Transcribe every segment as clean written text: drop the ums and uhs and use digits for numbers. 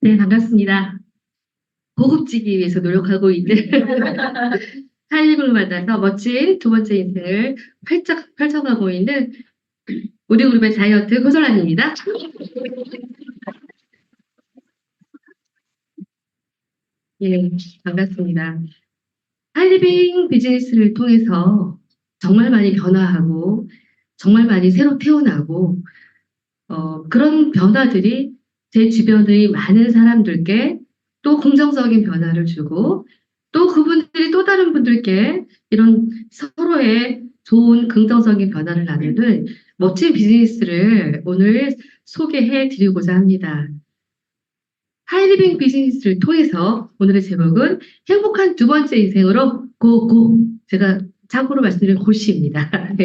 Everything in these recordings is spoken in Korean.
네, 반갑습니다. 고급지기 위해서 노력하고 있는 타이밍을 만나서 멋진 두 번째 인생을 펼쳐가고 있는 우리 그룹의 다이어트 고솔란입니다. 예, 반갑습니다. 하이리빙 비즈니스를 통해서 정말 많이 변화하고 정말 많이 새로 태어나고 그런 변화들이 제 주변의 많은 사람들께 또 긍정적인 변화를 주고 또 그분들이 또 다른 분들께 이런 서로의 좋은 긍정적인 변화를 나누는 멋진 비즈니스를 오늘 소개해 드리고자 합니다. 하이리빙 비즈니스를 통해서 오늘의 제목은 행복한 두 번째 인생으로 고고, 제가 참고로 말씀드린 고시입니다.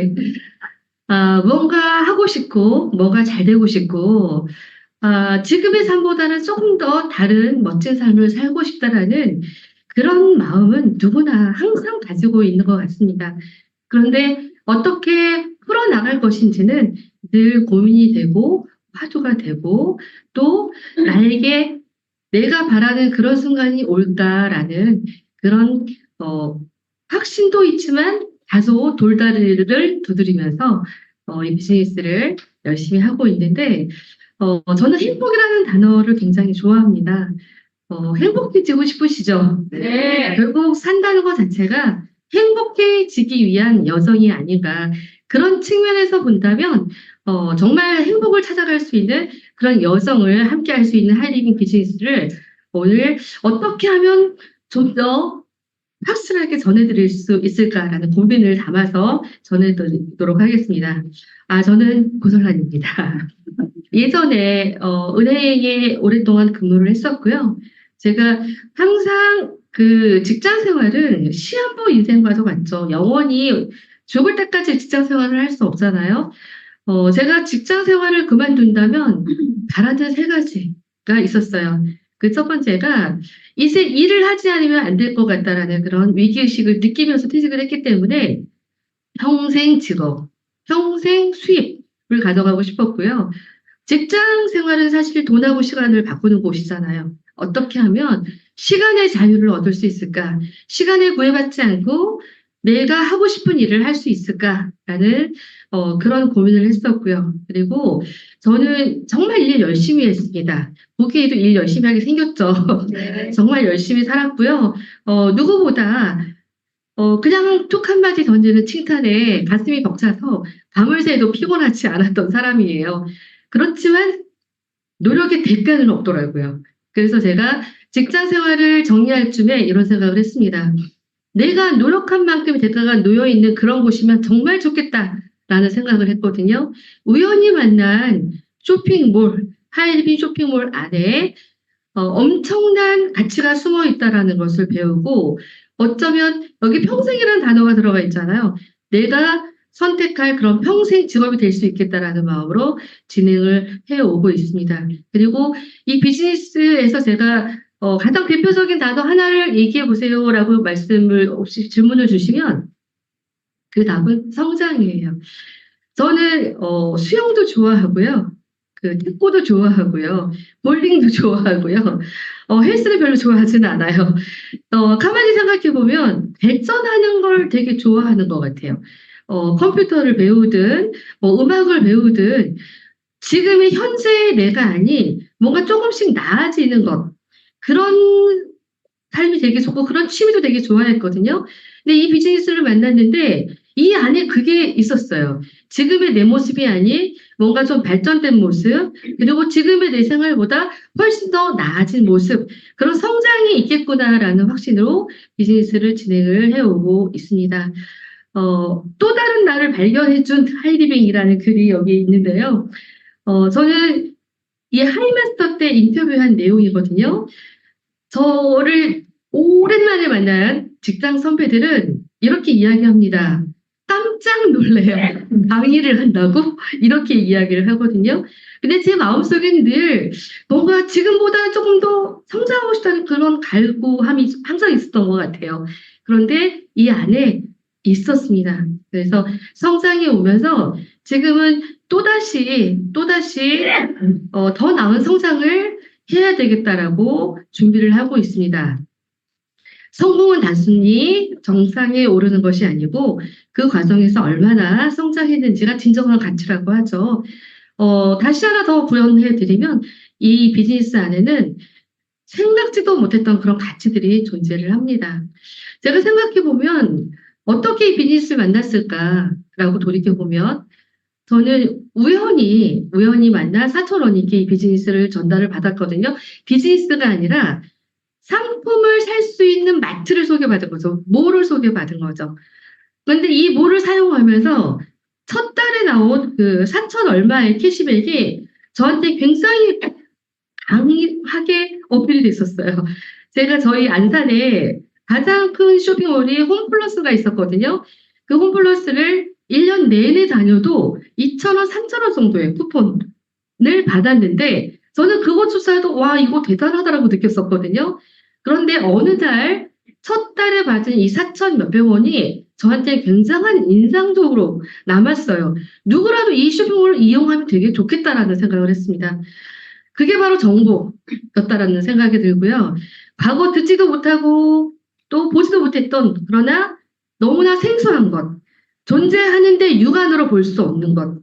뭔가 하고 싶고 뭐가 잘 되고 싶고 지금의 삶보다는 조금 더 다른 멋진 삶을 살고 싶다라는 그런 마음은 누구나 항상 가지고 있는 것 같습니다. 그런데 어떻게 풀어나갈 것인지는 늘 고민이 되고 화두가 되고 또 나에게 내가 바라는 그런 순간이 올까라는 그런 확신도 있지만 다소 돌다리를 두드리면서 이 비즈니스를 열심히 하고 있는데 저는 행복이라는 단어를 굉장히 좋아합니다. 행복해지고 싶으시죠? 네. 결국 산다는 것 자체가 행복해지기 위한 여정이 아닌가. 그런 측면에서 본다면, 정말 행복을 찾아갈 수 있는 그런 여정을 함께 할 수 있는 하이리빙 비즈니스를 오늘 어떻게 하면 좀 더 확실하게 전해드릴 수 있을까라는 고민을 담아서 전해드리도록 하겠습니다. 저는 고설란입니다. 예전에 은행에 오랫동안 근무를 했었고요. 제가 항상 그 직장 생활은 시한부 인생과도 같죠. 영원히 죽을 때까지 직장 생활을 할 수 없잖아요. 제가 직장 생활을 그만둔다면 바라는 세 가지가 있었어요. 그 첫 번째가 이제 일을 하지 않으면 안 될 것 같다라는 그런 위기의식을 느끼면서 퇴직을 했기 때문에 평생 직업, 평생 수입을 가져가고 싶었고요. 직장 생활은 사실 돈하고 시간을 바꾸는 곳이잖아요. 어떻게 하면 시간의 자유를 얻을 수 있을까? 시간에 구애받지 않고 내가 하고 싶은 일을 할 수 있을까라는 그런 고민을 했었고요. 그리고 저는 정말 일 열심히 했습니다. 보기에도 일 열심히 하게 생겼죠. 네. 정말 열심히 살았고요. 누구보다 그냥 툭 한마디 던지는 칭찬에 가슴이 벅차서 밤을 새도 피곤하지 않았던 사람이에요. 그렇지만 노력의 대가는 없더라고요. 그래서 제가 직장 생활을 정리할 쯤에 이런 생각을 했습니다. 내가 노력한 만큼의 대가가 놓여 있는 그런 곳이면 정말 좋겠다라는 생각을 했거든요. 우연히 만난 쇼핑몰, 하이리빙 쇼핑몰 안에 엄청난 가치가 숨어 있다라는 것을 배우고 어쩌면 여기 평생이라는 단어가 들어가 있잖아요. 내가 선택할 그런 평생 직업이 될 수 있겠다라는 마음으로 진행을 해오고 있습니다. 그리고 이 비즈니스에서 제가 가장 대표적인 단어 하나를 얘기해 보세요라고 말씀을 혹시 질문을 주시면 그 답은 성장이에요. 저는 수영도 좋아하고요. 그 탁구도 좋아하고요. 볼링도 좋아하고요. 헬스를 별로 좋아하지는 않아요. 가만히 생각해 보면 발전하는 걸 되게 좋아하는 것 같아요. 컴퓨터를 배우든 뭐 음악을 배우든 지금의 현재의 내가 아닌 뭔가 조금씩 나아지는 것 그런 삶이 되게 좋고 그런 취미도 되게 좋아했거든요. 근데 이 비즈니스를 만났는데 이 안에 그게 있었어요. 지금의 내 모습이 아닌 뭔가 좀 발전된 모습, 그리고 지금의 내 생활보다 훨씬 더 나아진 모습, 그런 성장이 있겠구나라는 확신으로 비즈니스를 진행을 해오고 있습니다. 또 다른 나를 발견해준 하이리빙이라는 글이 여기 있는데요. 저는 이 하이마스터 때 인터뷰한 내용이거든요. 저를 오랜만에 만난 직장 선배들은 이렇게 이야기합니다. 깜짝 놀래요. 강의를 한다고? 이렇게 이야기를 하거든요. 근데 제 마음속엔 늘 뭔가 지금보다 조금 더 성장하고 싶다는 그런 갈구함이 항상 있었던 것 같아요. 그런데 이 안에 있었습니다. 그래서 성장해 오면서 지금은 또다시 더 나은 성장을 해야 되겠다라고 준비를 하고 있습니다. 성공은 단순히 정상에 오르는 것이 아니고 그 과정에서 얼마나 성장했는지가 진정한 가치라고 하죠. 다시 하나 더 구현해 드리면 이 비즈니스 안에는 생각지도 못했던 그런 가치들이 존재를 합니다. 제가 생각해 보면 어떻게 이 비즈니스를 만났을까라고 돌이켜 보면 저는 우연히 만나 사촌 언니께 이 비즈니스를 전달을 받았거든요. 비즈니스가 아니라 상품을 살 수 있는 마트를 소개받은 거죠. 몰을 소개받은 거죠. 그런데 이 몰을 사용하면서 첫 달에 나온 그 4천 얼마의 캐시백이 저한테 굉장히 강하게 어필이 됐었어요. 제가 저희 안산에 가장 큰 쇼핑몰이 홈플러스가 있었거든요. 그 홈플러스를 1년 내내 다녀도 2,000원, 3,000원 정도의 쿠폰을 받았는데 저는 그것조차도 와, 이거 대단하다라고 느꼈었거든요. 그런데 어느 날 첫 달에 받은 이 4천 몇백 원이 저한테 굉장한 인상적으로 남았어요. 누구라도 이 쇼핑몰을 이용하면 되게 좋겠다라는 생각을 했습니다. 그게 바로 정보였다라는 생각이 들고요. 과거 듣지도 못하고 또 보지도 못했던 그러나 너무나 생소한 것, 존재하는데 육안으로 볼 수 없는 것.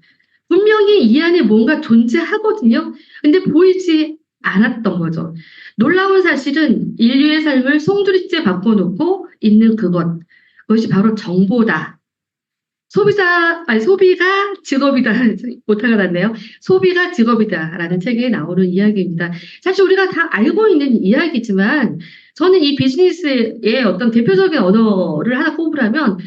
분명히 이 안에 뭔가 존재하거든요. 근데 보이지 않았던 거죠. 놀라운 사실은 인류의 삶을 송두리째 바꿔놓고 있는 그것. 그것이 바로 정보다. 소비가 직업이다. 오타가 났네요. 소비가 직업이다라는 책에 나오는 이야기입니다. 사실 우리가 다 알고 있는 이야기지만 저는 이 비즈니스의 어떤 대표적인 언어를 하나 꼽으라면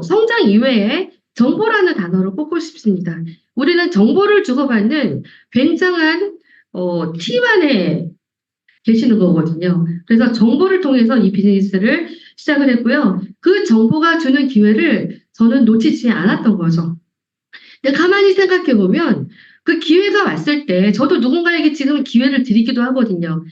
성장 이외에 정보라는 단어를 꼽고 싶습니다. 우리는 정보를 주고받는 굉장한 팀 안에 계시는 거거든요. 그래서 정보를 통해서 이 비즈니스를 시작을 했고요. 그 정보가 주는 기회를 저는 놓치지 않았던 거죠. 근데 가만히 생각해 보면 그 기회가 왔을 때 저도 누군가에게 지금 기회를 드리기도 하거든요.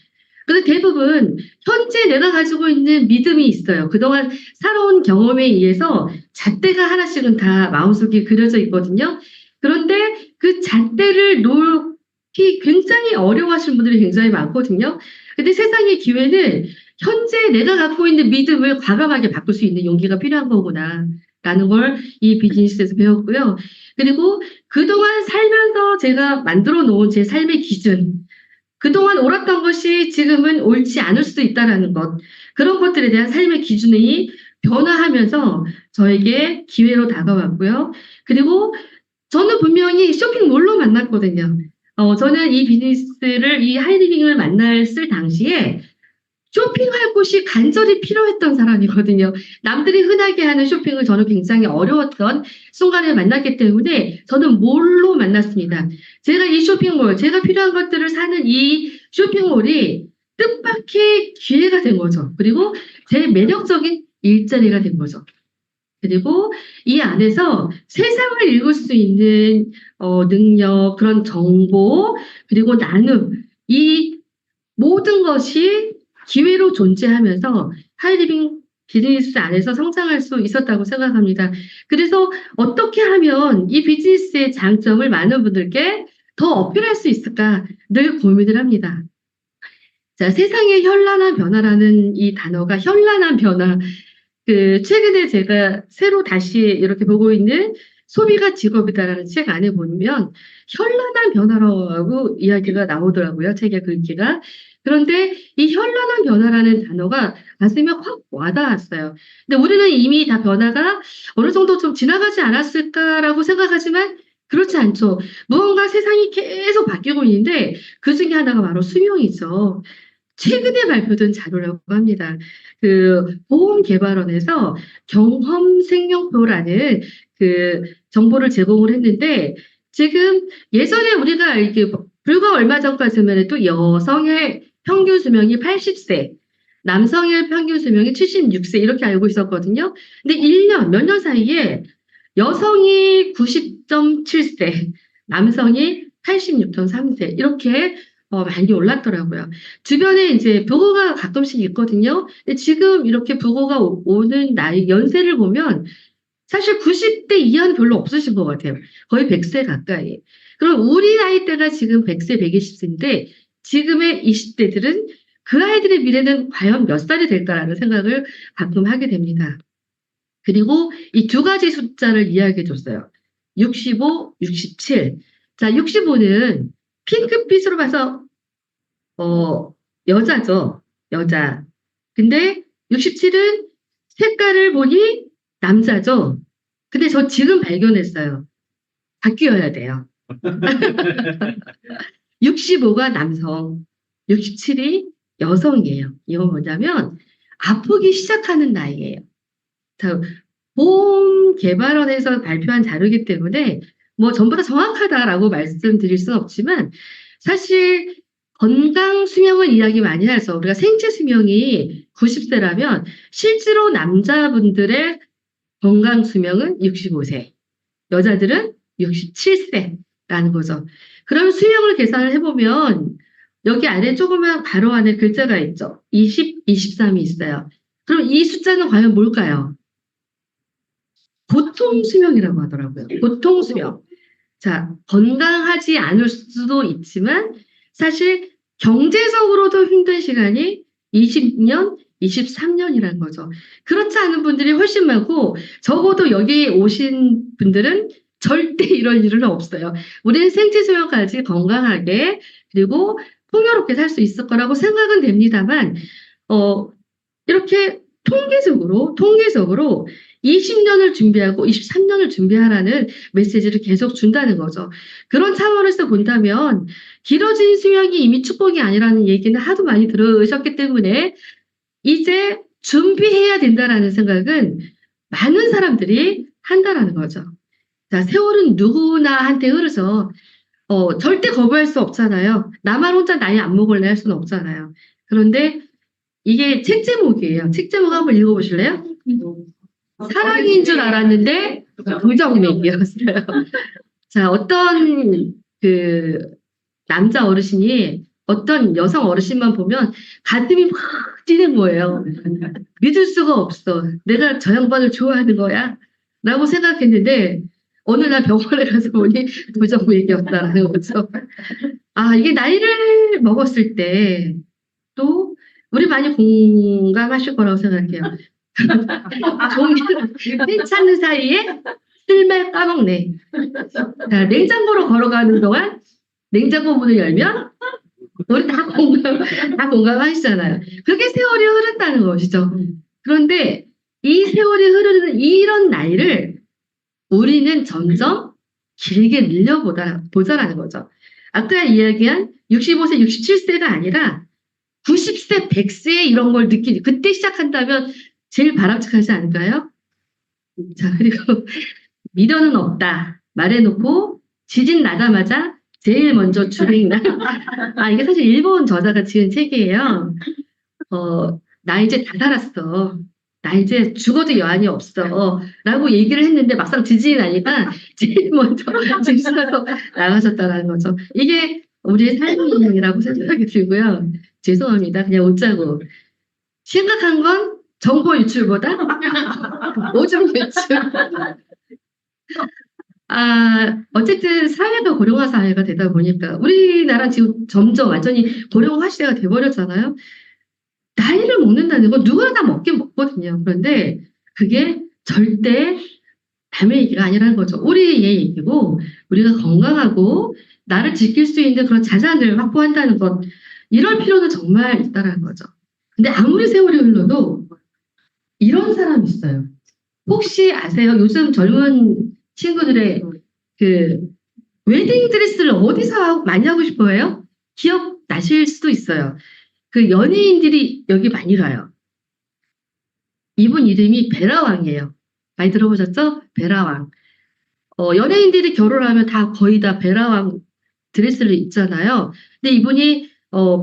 근데 대부분 현재 내가 가지고 있는 믿음이 있어요. 그동안 살아온 경험에 의해서 잣대가 하나씩은 다 마음속에 그려져 있거든요. 그런데 그 잣대를 놓기 굉장히 어려워하시는 분들이 굉장히 많거든요. 근데 세상의 기회는 현재 내가 갖고 있는 믿음을 과감하게 바꿀 수 있는 용기가 필요한 거구나. 라는 걸 이 비즈니스에서 배웠고요. 그리고 그동안 살면서 제가 만들어 놓은 제 삶의 기준, 그동안 옳았던 것이 지금은 옳지 않을 수도 있다라는 것, 그런 것들에 대한 삶의 기준이 변화하면서 저에게 기회로 다가왔고요. 그리고 저는 분명히 쇼핑몰로 만났거든요. 저는 이 비즈니스를, 이 하이리빙을 만났을 당시에 쇼핑할 곳이 간절히 필요했던 사람이거든요. 남들이 흔하게 하는 쇼핑을 저는 굉장히 어려웠던 순간을 만났기 때문에 저는 몰로 만났습니다. 제가 이 쇼핑몰, 제가 필요한 것들을 사는 이 쇼핑몰이 뜻밖의 기회가 된 거죠. 그리고 제 매력적인 일자리가 된 거죠. 그리고 이 안에서 세상을 읽을 수 있는 능력, 그런 정보, 그리고 나눔, 이 모든 것이 기회로 존재하면서 하이리빙 비즈니스 안에서 성장할 수 있었다고 생각합니다. 그래서 어떻게 하면 이 비즈니스의 장점을 많은 분들께 더 어필할 수 있을까 늘 고민을 합니다. 자, 세상의 현란한 변화라는 이 단어가 현란한 변화. 최근에 제가 새로 다시 이렇게 보고 있는 소비가 직업이다라는 책 안에 보면 현란한 변화라고 이야기가 나오더라고요. 책의 글귀가. 그런데 이 현란한 변화라는 단어가 가슴에 확 와닿았어요. 근데 우리는 이미 다 변화가 어느 정도 좀 지나가지 않았을까라고 생각하지만 그렇지 않죠. 무언가 세상이 계속 바뀌고 있는데 그 중에 하나가 바로 수명이죠. 최근에 발표된 자료라고 합니다. 보험개발원에서 경험생명표라는 정보를 제공을 했는데 지금 예전에 우리가 이렇게 불과 얼마 전까지만 해도 여성의 평균 수명이 80세, 남성의 평균 수명이 76세 이렇게 알고 있었거든요. 근데 몇 년 사이에 여성이 90.7세, 남성이 86.3세 이렇게 많이 올랐더라고요. 주변에 이제 부고가 가끔씩 있거든요. 근데 지금 이렇게 부고가 오는 나이, 연세를 보면 사실 90대 이하는 별로 없으신 것 같아요. 거의 100세 가까이. 그럼 우리 나이대가 지금 100세, 120세인데 지금의 20대들은 그 아이들의 미래는 과연 몇 살이 될까라는 생각을 가끔 하게 됩니다. 그리고 이 두 가지 숫자를 이야기해 줬어요. 65, 67. 자, 65는 핑크빛으로 봐서 여자죠. 여자. 근데 67은 색깔을 보니 남자죠. 근데 저 지금 발견했어요. 바뀌어야 돼요. 65가 남성, 67이 여성이에요. 이건 뭐냐면 아프기 시작하는 나이예요. 자, 보험개발원에서 발표한 자료이기 때문에 뭐 전부 다 정확하다라고 말씀드릴 수는 없지만 사실 건강 수명을 이야기 많이 해서 우리가 생체 수명이 90세라면 실제로 남자분들의 건강 수명은 65세, 여자들은 67세라는 거죠. 그럼 수명을 계산을 해보면 여기 아래 조그만 가로 안에 글자가 있죠. 20, 23이 있어요. 그럼 이 숫자는 과연 뭘까요? 보통 수명이라고 하더라고요. 보통 수명. 자, 건강하지 않을 수도 있지만 사실 경제적으로도 힘든 시간이 20년, 23년이라는 거죠. 그렇지 않은 분들이 훨씬 많고 적어도 여기 오신 분들은 절대 이럴 일은 없어요. 우리는 생체 수명까지 건강하게 그리고 풍요롭게 살 수 있을 거라고 생각은 됩니다만 어, 이렇게 통계적으로 20년을 준비하고 23년을 준비하라는 메시지를 계속 준다는 거죠. 그런 차원에서 본다면 길어진 수명이 이미 축복이 아니라는 얘기는 하도 많이 들으셨기 때문에 이제 준비해야 된다라는 생각은 많은 사람들이 한다라는 거죠. 자, 세월은 누구나한테 흐르죠. 절대 거부할 수 없잖아요. 나만 혼자 나이 안 먹을래 할 수는 없잖아요. 그런데 이게 책 제목이에요. 책 제목 한번 읽어보실래요? 사랑인 줄 알았는데 부정맥이었어요. 자, 어떤 그 남자 어르신이 어떤 여성 어르신만 보면 가슴이 막 뛰는 거예요. 믿을 수가 없어. 내가 저 양반을 좋아하는 거야? 라고 생각했는데 어느 날 병원에 가서 보니 부정맥이었다라는 거죠. 아, 이게 나이를 먹었을 때 또 우리 많이 공감하실 거라고 생각해요. 종이를 괜찮은 사이에 쓸말 까먹네. 자, 냉장고로 걸어가는 동안 냉장고 문을 열면 우리 다 공감하시잖아요. 그렇게 세월이 흐른다는 것이죠. 그런데 이 세월이 흐르는 이런 나이를 우리는 점점 길게 늘려보자라는 거죠. 아까 이야기한 65세, 67세가 아니라 90세, 100세 이런 걸 느끼지. 그때 시작한다면 제일 바람직하지 않을까요? 자, 그리고 미련은 없다. 말해놓고 지진 나자마자 제일 먼저 주행나. 아, 이게 사실 일본 저자가 지은 책이에요. 나 이제 다 살았어. 나 이제 죽어도 여한이 없어. 라고 얘기를 했는데 막상 지진이 나니까 제일 먼저 집 사서 나가셨다는 거죠. 이게 우리의 삶이라고 생각이 들고요. 죄송합니다. 그냥 웃자고. 심각한 건 정보 유출보다 오줌 유출. 아, 어쨌든 사회가 고령화 사회가 되다 보니까 우리나라 지금 점점 완전히 고령화 시대가 돼버렸잖아요. 나이를 먹는다는 건 누구나 다 먹긴 먹거든요. 그런데 그게 절대 남의 얘기가 아니라는 거죠. 우리의 얘기고 우리가 건강하고 나를 지킬 수 있는 그런 자산을 확보한다는 것 이럴 필요는 정말 있다는 거죠. 근데 아무리 세월이 흘러도 이런 사람이 있어요. 혹시 아세요? 요즘 젊은 친구들의 그 웨딩 드레스를 어디서 많이 하고 싶어 해요? 기억 나실 수도 있어요. 그 연예인들이 여기 많이 가요. 이분 이름이 베라왕이에요. 많이 들어보셨죠? 베라왕. 연예인들이 결혼하면 다 거의 다 베라왕 드레스를 입잖아요. 근데 이분이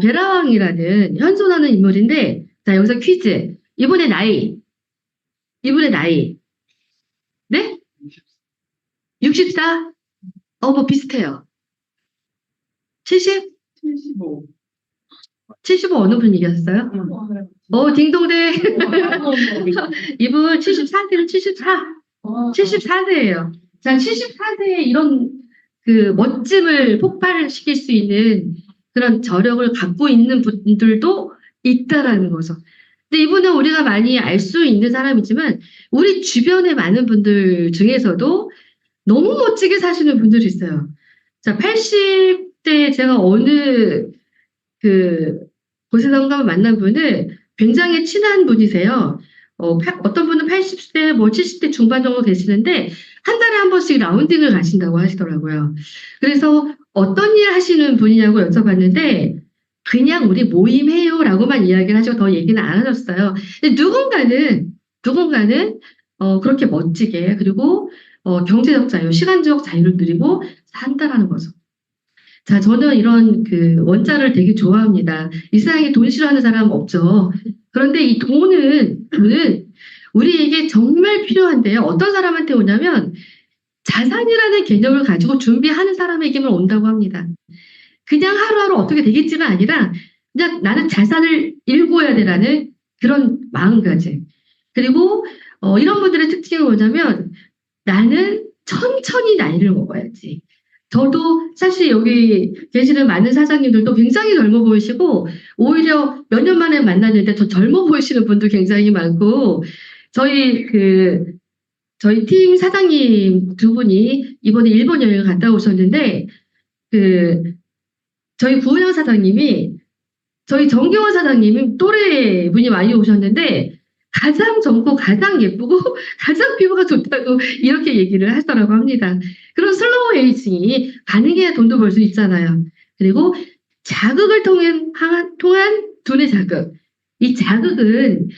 베라왕이라는 현존하는 인물인데 자 여기서 퀴즈. 이분의 나이 네? 64? 뭐 비슷해요. 70? 75. 75 어느 분 얘기하셨어요? 딩동대. 이분 74세는 74. 74세예요. 자, 74세에 이런 그 멋짐을 폭발시킬 수 있는 그런 저력을 갖고 있는 분들도 있다라는 거죠. 근데 이분은 우리가 많이 알 수 있는 사람이지만 우리 주변의 많은 분들 중에서도 너무 멋지게 사시는 분들이 있어요. 자, 80대 제가 어느 그 곳에선가 만난 분을 굉장히 친한 분이세요. 어떤 분은 80대, 뭐 70대 중반 정도 되시는데 한 달에 한 번씩 라운딩을 가신다고 하시더라고요. 그래서 어떤 일 하시는 분이냐고 여쭤봤는데 그냥 우리 모임해요라고만 이야기를 하시고 더 얘기는 안 하셨어요. 근데 누군가는 그렇게 멋지게 그리고 경제적 자유, 시간적 자유를 누리고 산다라는 거죠. 자, 저는 이런 그 원자를 되게 좋아합니다. 이 세상에 돈 싫어하는 사람 없죠. 그런데 이 돈은 우리에게 정말 필요한데요. 어떤 사람한테 오냐면 자산이라는 개념을 가지고 준비하는 사람에게만 온다고 합니다. 그냥 하루하루 어떻게 되겠지가 아니라 그냥 나는 자산을 일구어야 되라는 그런 마음가짐. 그리고 이런 분들의 특징이 뭐냐면 나는 천천히 나이를 먹어야지. 저도 사실 여기 계시는 많은 사장님들도 굉장히 젊어 보이시고 오히려 몇 년 만에 만났는데 더 젊어 보이시는 분도 굉장히 많고 저희 저희 팀 사장님 두 분이 이번에 일본 여행을 갔다 오셨는데 그 저희 구은영 사장님이 저희 정경원 사장님이 또래 분이 많이 오셨는데 가장 젊고 가장 예쁘고 가장 피부가 좋다고 이렇게 얘기를 하시더라고 합니다. 그런 슬로우 에이징이 가능해야 돈도 벌 수 있잖아요. 그리고 자극을 통한 두뇌 자극. 이 자극은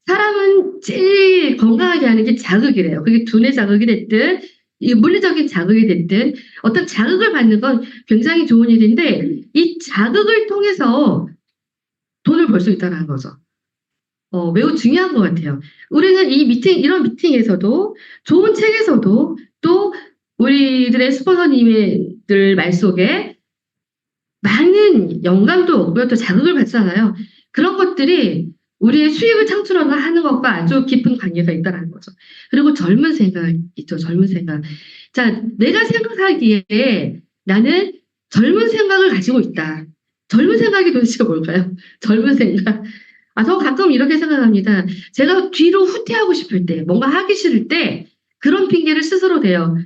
사람은 제일 건강하게 하는 게 자극이래요. 그게 두뇌 자극이 됐든 이 물리적인 자극이 됐든 어떤 자극을 받는 건 굉장히 좋은 일인데 이 자극을 통해서 돈을 벌 수 있다는 거죠. 매우 중요한 것 같아요. 우리는 이런 미팅에서도 좋은 책에서도 또 우리들의 스폰서님들 말 속에 많은 영감도 얻고요. 또 자극을 받잖아요. 그런 것들이 우리의 수익을 창출하는 것과 아주 깊은 관계가 있다는 거죠. 그리고 젊은 생각 있죠. 젊은 생각. 자, 내가 생각하기에 나는 젊은 생각을 가지고 있다. 젊은 생각이 도대체 뭘까요? 젊은 생각. 저 가끔 이렇게 생각합니다. 제가 뒤로 후퇴하고 싶을 때, 뭔가 하기 싫을 때 그런 핑계를 스스로 대요.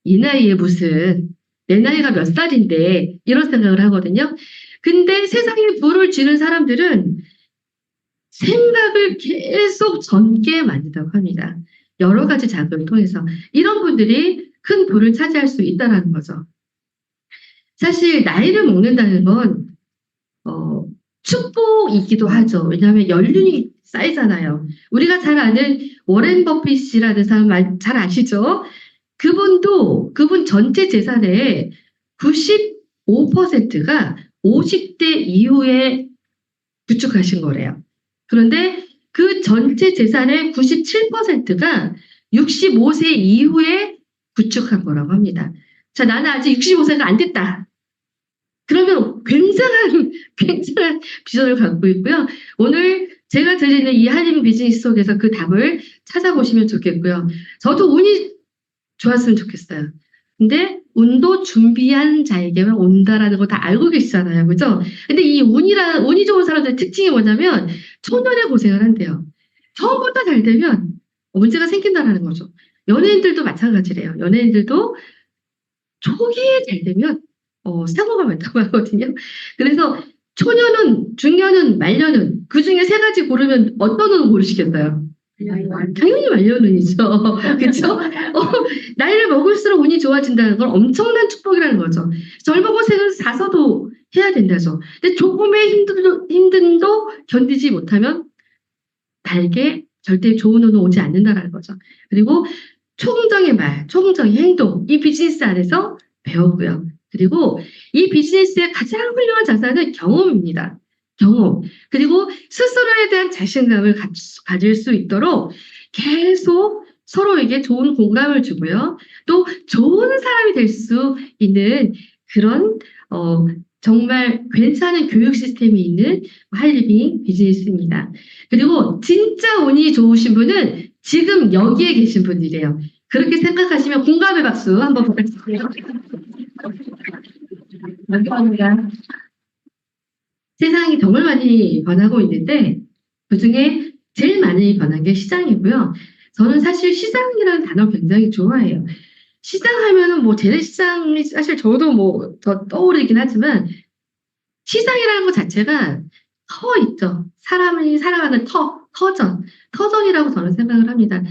이 나이에 무슨 내 나이가 몇 살인데 이런 생각을 하거든요. 근데 세상에 부를 쥐는 사람들은 생각을 계속 젊게 만든다고 합니다. 여러 가지 자극을 통해서 이런 분들이 큰 부를 차지할 수 있다는 거죠. 사실 나이를 먹는다는 건 축복이기도 하죠. 왜냐하면 연륜이 쌓이잖아요. 우리가 잘 아는 워렌 버핏이라는 사람 잘 아시죠? 그분 전체 재산의 95%가 50대 이후에 구축하신 거래요. 그런데 그 전체 재산의 97%가 65세 이후에 구축한 거라고 합니다. 자, 나는 아직 65세가 안 됐다. 그러면 굉장한 비전을 갖고 있고요. 오늘 제가 드리는 이 한인 비즈니스 속에서 그 답을 찾아보시면 좋겠고요. 저도 운이 좋았으면 좋겠어요. 근데 운도 준비한 자에게만 온다라는 거 다 알고 계시잖아요. 그죠? 근데 이 운이 좋은 사람들의 특징이 뭐냐면 초년에 고생을 한대요. 처음부터 잘 되면 문제가 생긴다라는 거죠. 연예인들도 마찬가지래요. 연예인들도 초기에 잘 되면 사고가 많다고 하거든요. 그래서 초년은, 중년은, 말년은 그 중에 세 가지 고르면 어떤 운을 고르시겠어요? 당연히 말년운이죠. 그렇죠? 나이를 먹을수록 운이 좋아진다는 건 엄청난 축복이라는 거죠. 젊은 고생은 사서도 해야 된다죠. 근데 조금의 힘듦도 견디지 못하면 달게 절대 좋은 운은 오지 않는다라는 거죠. 그리고 초긍정의 말, 초긍정의 행동, 이 비즈니스 안에서 배우고요. 그리고 이 비즈니스의 가장 훌륭한 자산은 경험입니다. 경험. 그리고 스스로에 대한 자신감을 가질 수 있도록 계속 서로에게 좋은 공감을 주고요. 또 좋은 사람이 될 수 있는 그런 정말 괜찮은 교육 시스템이 있는 하이리빙 비즈니스입니다. 그리고 진짜 운이 좋으신 분은 지금 여기에 계신 분이래요. 그렇게 생각하시면 공감의 박수 한번 부탁드려요. 감사합니다. 세상이 정말 많이 변하고 있는데 그중에 제일 많이 변한 게 시장이고요. 저는 사실 시장이라는 단어 굉장히 좋아해요. 시장 하면은 뭐 재래시장이 사실 저도 뭐 더 떠오르긴 하지만 시장이라는 것 자체가 터 있죠. 사람이 살아가는 터전이라고 저는 생각을 합니다.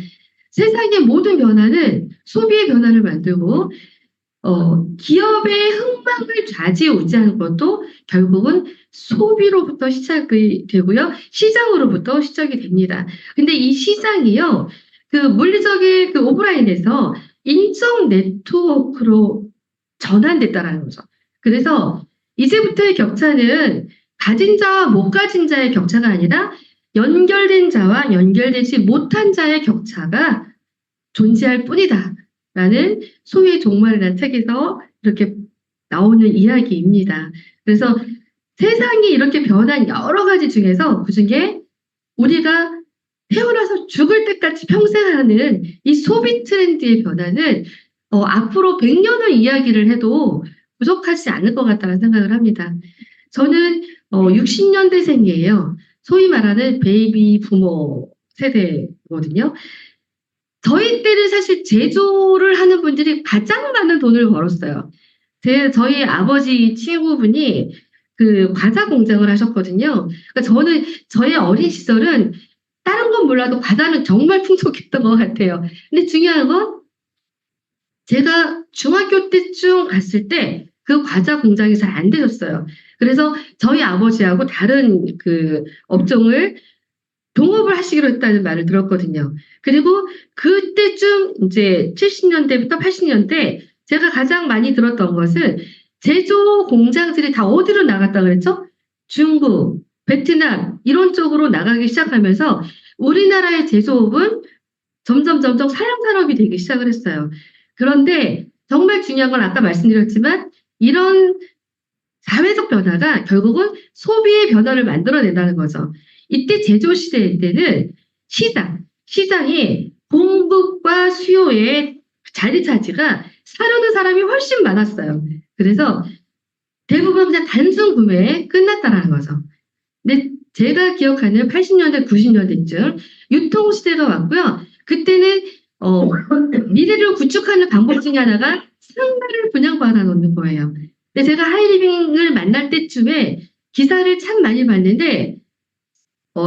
세상의 모든 변화는 소비의 변화를 만들고 기업의 흥망을 좌지우지하는 것도 결국은 소비로부터 시작이 되고요. 시장으로부터 시작이 됩니다. 근데 이 시장이요, 그 물리적인 그 오프라인에서 인적 네트워크로 전환됐다라는 거죠. 그래서 이제부터의 격차는 가진 자와 못 가진 자의 격차가 아니라 연결된 자와 연결되지 못한 자의 격차가 존재할 뿐이다. 라는 소위의 종말이라는 책에서 이렇게 나오는 이야기입니다. 그래서 세상이 이렇게 변한 여러 가지 중에서 그중에 우리가 태어나서 죽을 때까지 평생 하는 이 소비 트렌드의 변화는 앞으로 100년을 이야기를 해도 부족하지 않을 것 같다는 생각을 합니다. 저는 60년대생이에요. 소위 말하는 베이비 부모 세대거든요. 저희 때는 사실 제조를 하는 분들이 가장 많은 돈을 벌었어요. 저희 아버지 친구분이 그 과자 공장을 하셨거든요. 그러니까 저는 저의 어린 시절은 다른 건 몰라도 과자는 정말 풍족했던 것 같아요. 근데 중요한 건 제가 중학교 때쯤 갔을 때 그 과자 공장이 잘 안 되셨어요. 그래서 저희 아버지하고 다른 그 업종을 동업을 하시기로 했다는 말을 들었거든요. 그리고 그때쯤 이제 70년대부터 80년대 제가 가장 많이 들었던 것은 제조 공장들이 다 어디로 나갔다 그랬죠? 중국, 베트남 이런 쪽으로 나가기 시작하면서 우리나라의 제조업은 점점 사양 산업이 되기 시작을 했어요. 그런데 정말 중요한 건 아까 말씀드렸지만 이런 사회적 변화가 결국은 소비의 변화를 만들어낸다는 거죠. 이때 제조 시대 때는 시장이 공급과 수요의 자리 차지가 사려는 사람이 훨씬 많았어요. 그래서 대부분 그냥 단순 구매에 끝났다라는 거죠. 근데 제가 기억하는 80년대, 90년대쯤 유통 시대가 왔고요. 그때는 미래를 구축하는 방법 중에 하나가 상가를 분양받아 놓는 거예요. 근데 제가 하이리빙을 만날 때쯤에 기사를 참 많이 봤는데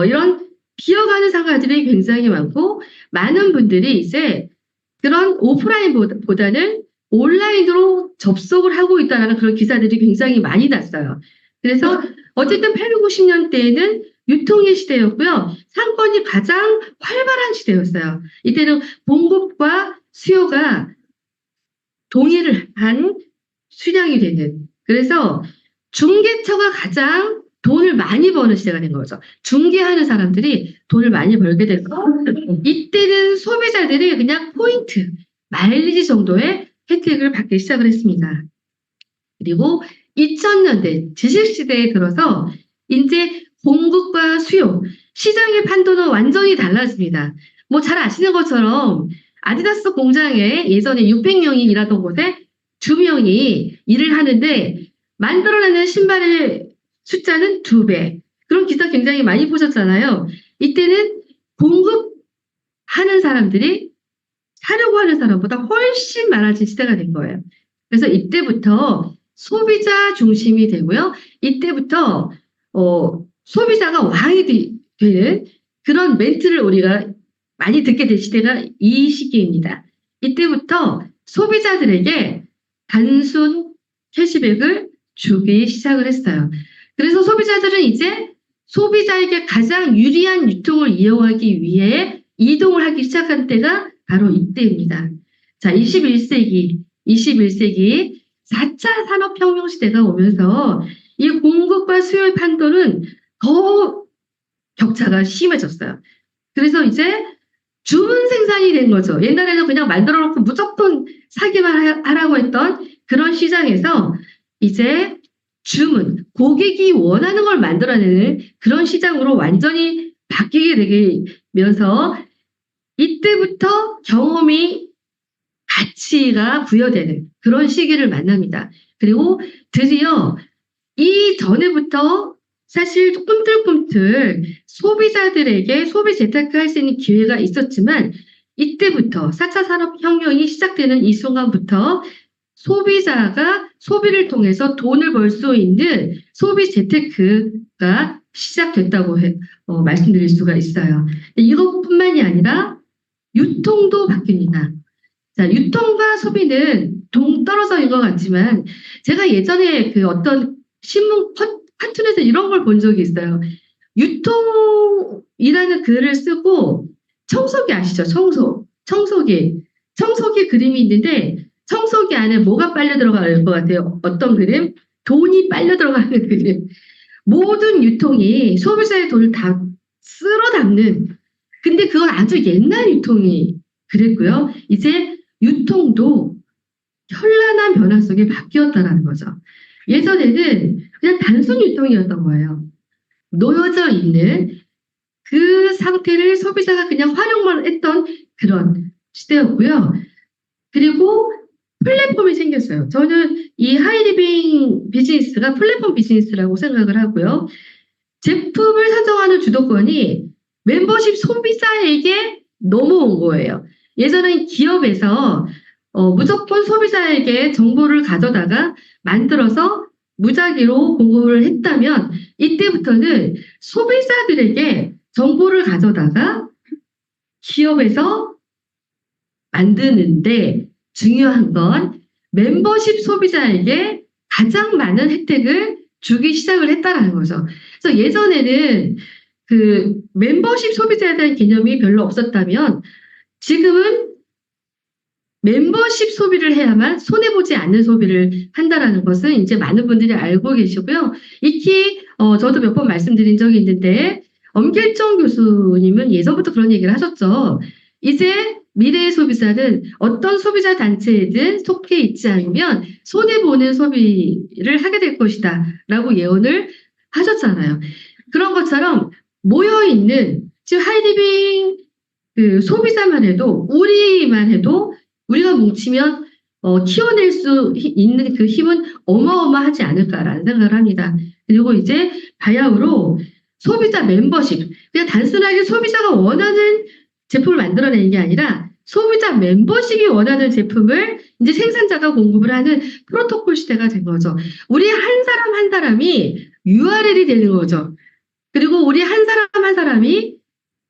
이런 비어가는 상가들이 굉장히 많고 많은 분들이 이제 그런 오프라인보다는 온라인으로 접속을 하고 있다는 그런 기사들이 굉장히 많이 났어요. 그래서 어쨌든 8, 90년대에는 유통의 시대였고요. 상권이 가장 활발한 시대였어요. 이때는 공급과 수요가 동일을 한 수량이 되는. 그래서 중개처가 가장 돈을 많이 버는 시대가 된 거죠. 중개하는 사람들이 돈을 많이 벌게 돼서 이때는 소비자들이 그냥 포인트, 마일리지 정도의 혜택을 받기 시작을 했습니다. 그리고 2000년대 지식시대에 들어서 이제 공급과 수요, 시장의 판도는 완전히 달라집니다. 뭐 잘 아시는 것처럼 아디다스 공장에 예전에 600명이 일하던 곳에 2명이 일을 하는데 만들어내는 신발의 숫자는 2배. 그런 기사 굉장히 많이 보셨잖아요. 이때는 공급하는 사람들이 사려고 하는 사람보다 훨씬 많아진 시대가 된 거예요. 그래서 이때부터 소비자 중심이 되고요. 이때부터 소비자가 왕이 되는 그런 멘트를 우리가 많이 듣게 된 시대가 이 시기입니다. 이때부터 소비자들에게 단순 캐시백을 주기 시작을 했어요. 그래서 소비자들은 이제 소비자에게 가장 유리한 유통을 이용하기 위해 이동을 하기 시작한 때가 바로 이때입니다. 자, 21세기 4차 산업혁명 시대가 오면서 이 공급과 수요의 판도는 더 격차가 심해졌어요. 그래서 이제 주문 생산이 된 거죠. 옛날에는 그냥 만들어 놓고 무조건 사기만 하라고 했던 그런 시장에서 이제 주문, 고객이 원하는 걸 만들어내는 그런 시장으로 완전히 바뀌게 되면서 이때부터 경험이 가치가 부여되는 그런 시기를 만납니다. 그리고 드디어 이전에부터 사실 꿈틀꿈틀 소비자들에게 소비 재테크할 수 있는 기회가 있었지만 이때부터 4차 산업혁명이 시작되는 이 순간부터 소비자가 소비를 통해서 돈을 벌 수 있는 소비 재테크가 시작됐다고 말씀드릴 수가 있어요. 이것뿐만이 아니라 유통도 바뀝니다. 자, 유통과 소비는 동떨어져인 것 같지만 제가 예전에 그 어떤 신문 판툰에서 이런 걸 본 적이 있어요. 유통이라는 글을 쓰고 청소기 아시죠? 청소기 그림이 있는데 청소기 안에 뭐가 빨려 들어갈 것 같아요? 어떤 그림? 돈이 빨려 들어가는 그림. 모든 유통이 소비자의 돈을 다 쓸어 담는, 근데 그건 아주 옛날 유통이 그랬고요. 이제 유통도 현란한 변화 속에 바뀌었다는 거죠. 예전에는 그냥 단순 유통이었던 거예요. 놓여져 있는 그 상태를 소비자가 그냥 활용만 했던 그런 시대였고요. 그리고 플랫폼이 생겼어요. 저는 이 하이리빙 비즈니스가 플랫폼 비즈니스라고 생각을 하고요. 제품을 선정하는 주도권이 멤버십 소비자에게 넘어온 거예요. 예전엔 기업에서 무조건 소비자에게 정보를 가져다가 만들어서 무작위로 공급을 했다면 이때부터는 소비자들에게 정보를 가져다가 기업에서 만드는데 중요한 건 멤버십 소비자에게 가장 많은 혜택을 주기 시작을 했다라는 거죠. 그래서 예전에는 그 멤버십 소비자에 대한 개념이 별로 없었다면 지금은 멤버십 소비를 해야만 손해보지 않는 소비를 한다라는 것은 이제 많은 분들이 알고 계시고요. 익히 저도 몇 번 말씀드린 적이 있는데 엄길정 교수님은 예전부터 그런 얘기를 하셨죠. 이제 미래의 소비자는 어떤 소비자 단체에든 속해 있지 않으면 손해보는 소비를 하게 될 것이다 라고 예언을 하셨잖아요. 그런 것처럼 모여있는 지금 하이리빙 그 소비자만 해도 우리만 해도 우리가 뭉치면 키워낼 수 있는 그 힘은 어마어마하지 않을까라는 생각을 합니다. 그리고 이제 바야흐로 소비자 멤버십, 그냥 단순하게 소비자가 원하는 제품을 만들어내는 게 아니라 소비자 멤버십이 원하는 제품을 이제 생산자가 공급을 하는 프로토콜 시대가 된 거죠. 우리 한 사람 한 사람이 URL이 되는 거죠. 그리고 우리 한 사람 한 사람이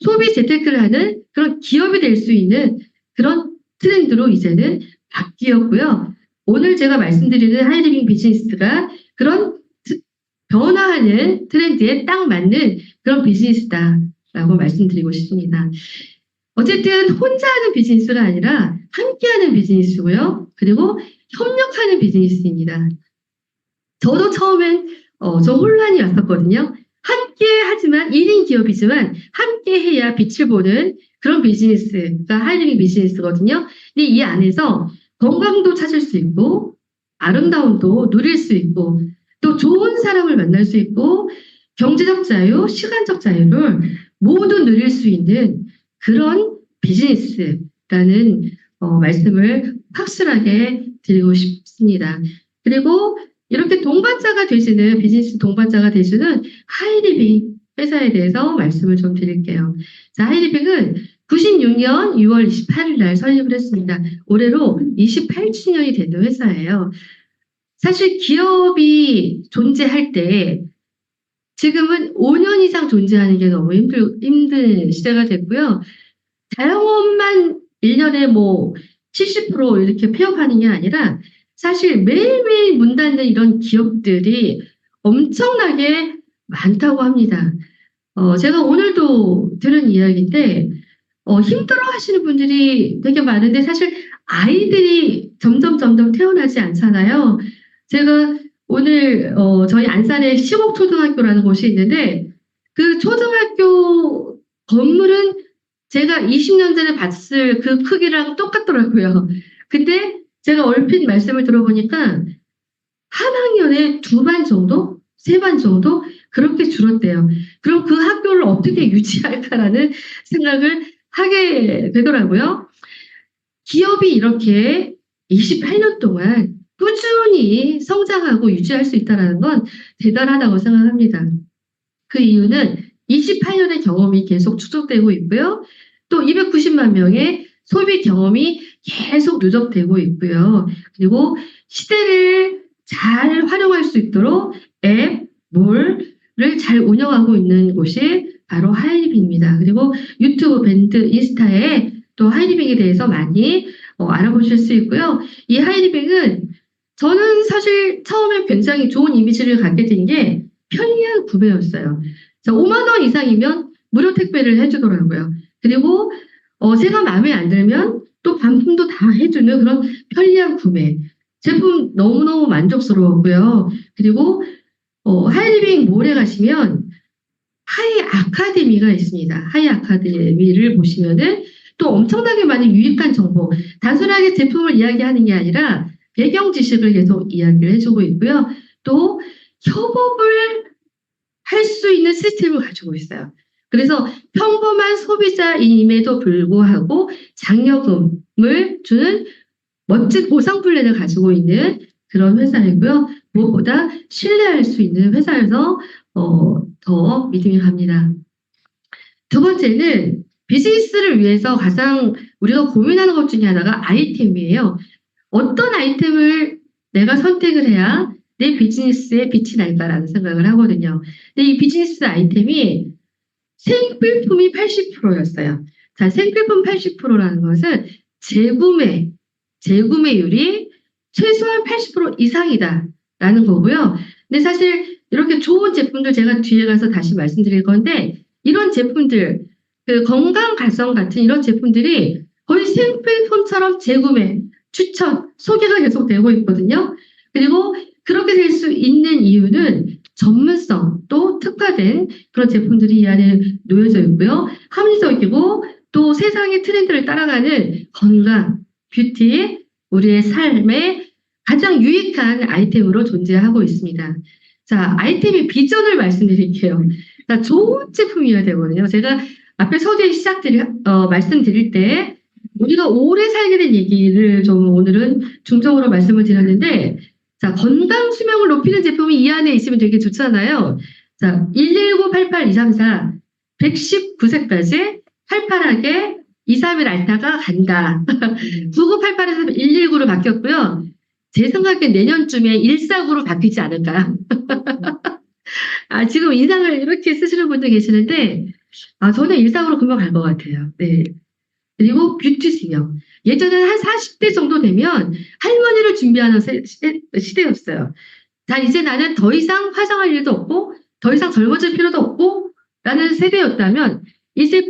소비 재테크를 하는 그런 기업이 될 수 있는 그런 트렌드로 이제는 바뀌었고요. 오늘 제가 말씀드리는 하이리빙 비즈니스가 그런 변화하는 트렌드에 딱 맞는 그런 비즈니스다라고 말씀드리고 싶습니다. 어쨌든 혼자 하는 비즈니스가 아니라 함께하는 비즈니스고요. 그리고 협력하는 비즈니스입니다. 저도 처음엔 좀 혼란이 왔었거든요. 함께 하지만 1인 기업이지만 함께 해야 빛을 보는 그런 비즈니스가 하이리빙 비즈니스거든요. 근데 이 안에서 건강도 찾을 수 있고 아름다움도 누릴 수 있고 또 좋은 사람을 만날 수 있고 경제적 자유, 시간적 자유를 모두 누릴 수 있는 그런 비즈니스라는 말씀을 확실하게 드리고 싶습니다. 그리고 이렇게 동반자가 되시는 비즈니스 동반자가 되시는 하이리빙 회사에 대해서 말씀을 좀 드릴게요. 자, 하이리빙은 96년 6월 28일 날 설립을 했습니다. 올해로 28주년이 되는 회사예요. 사실 기업이 존재할 때 지금은 5년 이상 존재하는 게 너무 힘든 시대가 됐고요. 자영업만 1년에 뭐 70% 이렇게 폐업하는 게 아니라 사실 매일매일 문 닫는 이런 기업들이 엄청나게 많다고 합니다. 제가 오늘도 들은 이야기인데 힘들어 하시는 분들이 되게 많은데 사실 아이들이 점점 태어나지 않잖아요. 제가 오늘 저희 안산에 시곡초등학교라는 곳이 있는데 그 초등학교 건물은 제가 20년 전에 봤을 그 크기랑 똑같더라고요. 근데 제가 얼핏 말씀을 들어보니까 한 학년에 2반 정도? 3반 정도? 그렇게 줄었대요. 그럼 그 학교를 어떻게 유지할까라는 생각을 하게 되더라고요. 기업이 이렇게 28년 동안 꾸준히 성장하고 유지할 수 있다는 건 대단하다고 생각합니다. 그 이유는 28년의 경험이 계속 축적되고 있고요. 또 290만 명의 소비 경험이 계속 누적되고 있고요. 그리고 시대를 잘 활용할 수 있도록 앱, 몰을 잘 운영하고 있는 곳이 바로 하이리빙입니다. 그리고 유튜브, 밴드, 인스타에 또 하이리빙에 대해서 많이 알아보실 수 있고요. 이 하이리빙은 저는 사실 처음에 굉장히 좋은 이미지를 갖게 된 게 편리한 구매였어요. 5만 원 이상이면 무료 택배를 해주더라고요. 그리고 제가 마음에 안 들면 또 반품도 다 해주는 그런 편리한 구매. 제품 너무너무 만족스러웠고요. 그리고 하이리빙 몰에 가시면 하이 아카데미가 있습니다. 하이 아카데미를 보시면은 또 엄청나게 많은 유익한 정보, 단순하게 제품을 이야기하는 게 아니라 배경 지식을 계속 이야기를 해주고 있고요. 또 협업을 할 수 있는 시스템을 가지고 있어요. 그래서 평범한 소비자임에도 불구하고 장려금을 주는 멋진 보상 플랜을 가지고 있는 그런 회사이고요. 무엇보다 신뢰할 수 있는 회사여서 더 믿음이 갑니다. 두 번째는 비즈니스를 위해서 가장 우리가 고민하는 것 중에 하나가 아이템이에요. 어떤 아이템을 내가 선택을 해야 내 비즈니스에 빛이 날까라는 생각을 하거든요. 근데 이 비즈니스 아이템이 생필품이 80%였어요. 자, 생필품 80%라는 것은 재구매율이 최소한 80% 이상이다라는 거고요. 근데 사실 이렇게 좋은 제품들 제가 뒤에 가서 다시 말씀드릴 건데 이런 제품들, 그 건강 가성 같은 이런 제품들이 거의 생필품처럼 재구매, 추천, 소개가 계속 되고 있거든요. 그리고 그렇게 될 수 있는 이유는 전문성 또 특화된 그런 제품들이 이 안에 놓여져 있고요. 합리적이고 또 세상의 트렌드를 따라가는 건강, 뷰티, 우리의 삶에 가장 유익한 아이템으로 존재하고 있습니다. 자, 아이템의 비전을 말씀드릴게요. 자, 좋은 제품이어야 되거든요. 제가 앞에 서두에 말씀드릴 때 우리가 오래 살게 된 얘기를 좀 오늘은 중점으로 말씀을 드렸는데 자, 건강 수명을 높이는 제품이 이 안에 있으면 되게 좋잖아요. 자, 119-88-234, 119세까지 팔팔하게 2, 3일 앓다가 간다. 9988에서 119로 바뀌었고요. 제 생각엔 내년쯤에 149로 바뀌지 않을까. 아, 지금 인상을 이렇게 쓰시는 분들 계시는데, 저는 149로 금방 갈 것 같아요. 네. 그리고 뷰티 수명. 예전에는 한 40대 정도 되면 할머니를 준비하는 시대였어요. 자, 이제 나는 더 이상 화장할 일도 없고, 더 이상 젊어질 필요도 없고, 라는 세대였다면, 이제